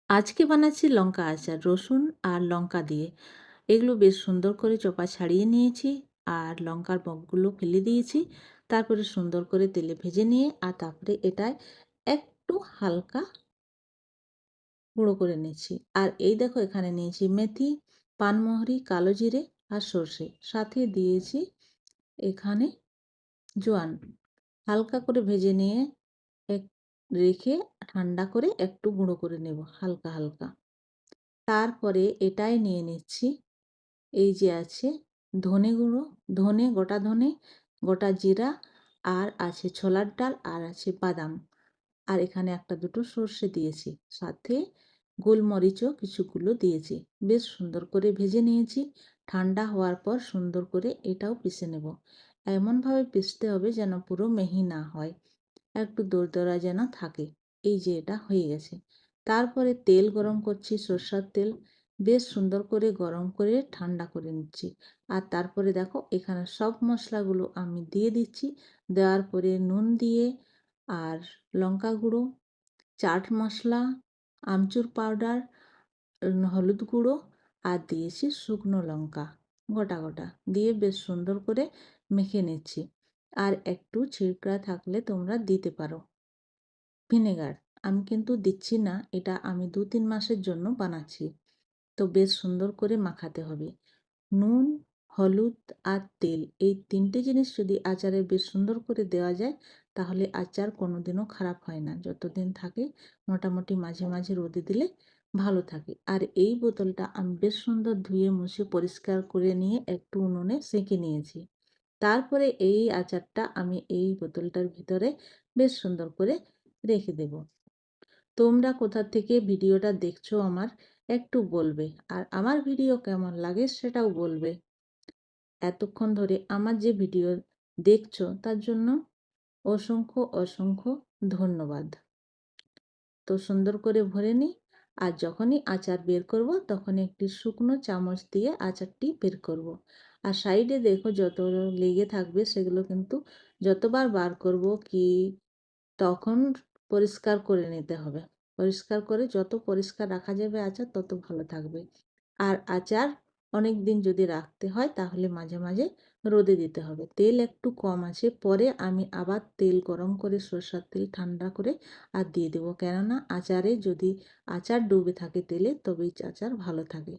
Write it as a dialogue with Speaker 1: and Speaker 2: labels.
Speaker 1: আজকে বানাচ্ছি লঙ্কা আচার রসুন আর লঙ্কা দিয়ে। এগুলো বেশ সুন্দর করে চোপা ছাড়িয়ে নিয়েছি আর লঙ্কার বকগুলো ফেলে দিয়েছি। তারপরে সুন্দর করে তেলে ভেজে নিয়ে আর তারপরে এটায় একটু হালকা গুঁড়ো করে নিয়েছি। আর এই দেখো এখানে নিয়েছি মেথি, পানমোহরি, কালো জিরে আর সর্ষে, সাথে দিয়েছি এখানে জোয়ান। হালকা করে ভেজে নিয়ে এক রেখে ঠান্ডা করে একটু গুঁড়ো করে নেব হালকা হালকা। তারপরে এটাই নিয়ে নিচ্ছি, এই যে আছে ধনে গুঁড়ো, ধনে, গোটা ধনে, গোটা জিরা, আর আছে ছোলার ডাল, আর আছে বাদাম, আর এখানে একটা দুটো সর্ষে দিয়েছি, সাথে গোলমরিচও কিছুগুলো দিয়েছি। বেশ সুন্দর করে ভেজে নিয়েছি। ঠান্ডা হওয়ার পর সুন্দর করে এটাও পিষে নেব। এমনভাবে পিষতে হবে যেন পুরো মিহি না হয়, একটু দরদরা যেন থাকে। এই যে এটা হয়ে গেছে। তারপরে তেল গরম করছি, সরষের তেল। বেশ সুন্দর করে গরম করে ঠান্ডা করে নিচ্ছি। আর তারপরে দেখো এখানে সব মশলাগুলো আমি দিয়ে দিচ্ছি। দেওয়ার পরে নুন দিয়ে, আর লঙ্কা গুঁড়ো, চাট মশলা, আমচুর পাউডার, হলুদ গুঁড়ো, আর দিয়েছি শুকনো লঙ্কা গোটা গোটা দিয়ে বেশ সুন্দর করে মেখে নিচ্ছি। আর একটু ছিরকা থাকলে তোমরা দিতে পারো ভিনেগার। আমি কিন্তু দিচ্ছি না, এটা আমি 2-3 মাসের জন্য বানাচ্ছি। তো বেশ সুন্দর করে মাখাতে হবে। নুন, হলুদ আর তেল, এই 3টে জিনিস যদি আচারে বেশ সুন্দর করে দেওয়া যায়, তাহলে আচার কোনোদিনও খারাপ হয় না, যতদিন থাকে। মোটামুটি মাঝে মাঝে রোদে দিলে ভালো থাকে। আর এই বোতলটা আমি বেশ সুন্দর ধুয়ে মুছে পরিষ্কার করে নিয়ে একটু উনুনে সেঁকে নিয়েছি। তারপরে এই আচারটা আমি এই বোতলটার ভিতরে বেশ সুন্দর করে রেখে দেব। তোমরা কোথা থেকে ভিডিওটা দেখছো আমার একটু বলবে, আর আমার ভিডিও কেমন লাগে সেটাও বলবে। এতক্ষণ ধরে আমার যে ভিডিও দেখছো তার জন্য অসংখ্য অসংখ্য ধন্যবাদ। তো সুন্দর করে ভরে নিই। আর যখনই আচার বের করব তখন একটি শুকনো চামচ দিয়ে আচারটি বের করব। আর সাইডে দেখো যত লেগে থাকবে সেগুলো কিন্তু যতবার বার করব কি তখন পরিষ্কার করে নিতে হবে। পরিষ্কার করে, যত পরিষ্কার রাখা যাবে আচার তত ভালো থাকবে। আর আচার অনেক দিন যদি রাখতে হয় তাহলে মাঝে মাঝে রোদে দিতে হবে। তেল একটু কম আছে, পরে আমি আবার তেল গরম করে সরষের তেল ঠান্ডা করে আর দিয়ে দেবো, কেননা আচারে যদি আচার ডুবে থাকে তেলে তবেই আচার ভালো থাকে।